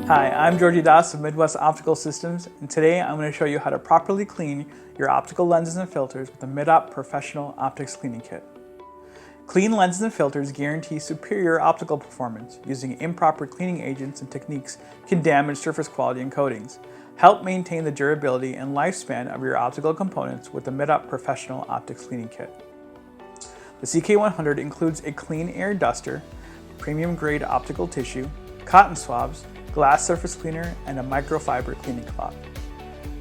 Hi, I'm Georgie Das of Midwest Optical Systems, and today I'm going to show you how to properly clean your optical lenses and filters with the Midop Professional Optics Cleaning Kit. Clean lenses and filters guarantee superior optical performance. Using improper cleaning agents and techniques can damage surface quality and coatings. Help maintain the durability and lifespan of your optical components with the Midop Professional Optics Cleaning Kit. The CK100 includes a clean air duster, premium grade optical tissue, cotton swabs, glass surface cleaner, and a microfiber cleaning cloth.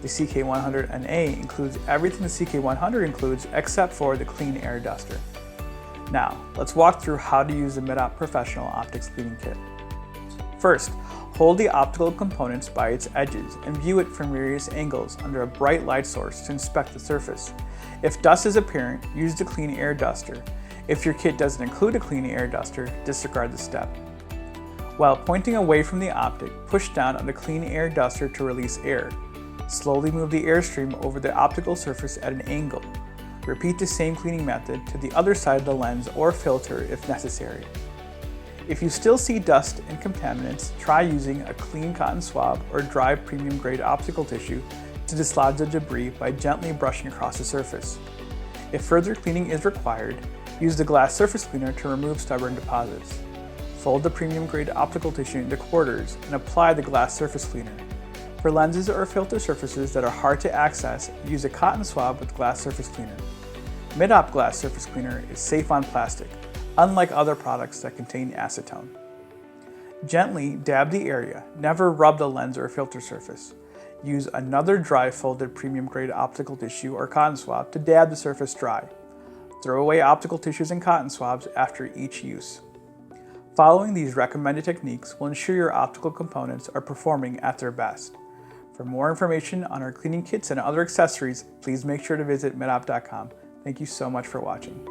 The CK100NA includes everything the CK100 includes except for the clean air duster. Now, let's walk through how to use the Midop Professional Optics Cleaning Kit. First, hold the optical components by its edges and view it from various angles under a bright light source to inspect the surface. If dust is apparent, use the clean air duster. If your kit doesn't include a clean air duster, disregard the step. While pointing away from the optic, push down on the clean air duster to release air. Slowly move the airstream over the optical surface at an angle. Repeat the same cleaning method to the other side of the lens or filter if necessary. If you still see dust and contaminants, try using a clean cotton swab or dry premium grade optical tissue to dislodge the debris by gently brushing across the surface. If further cleaning is required, use the glass surface cleaner to remove stubborn deposits. Fold the premium grade optical tissue into quarters and apply the glass surface cleaner. For lenses or filter surfaces that are hard to access, use a cotton swab with glass surface cleaner. Midop glass surface cleaner is safe on plastic, unlike other products that contain acetone. Gently dab the area, never rub the lens or filter surface. Use another dry folded premium grade optical tissue or cotton swab to dab the surface dry. Throw away optical tissues and cotton swabs after each use. Following these recommended techniques will ensure your optical components are performing at their best. For more information on our cleaning kits and other accessories, please make sure to visit midopt.com. Thank you so much for watching.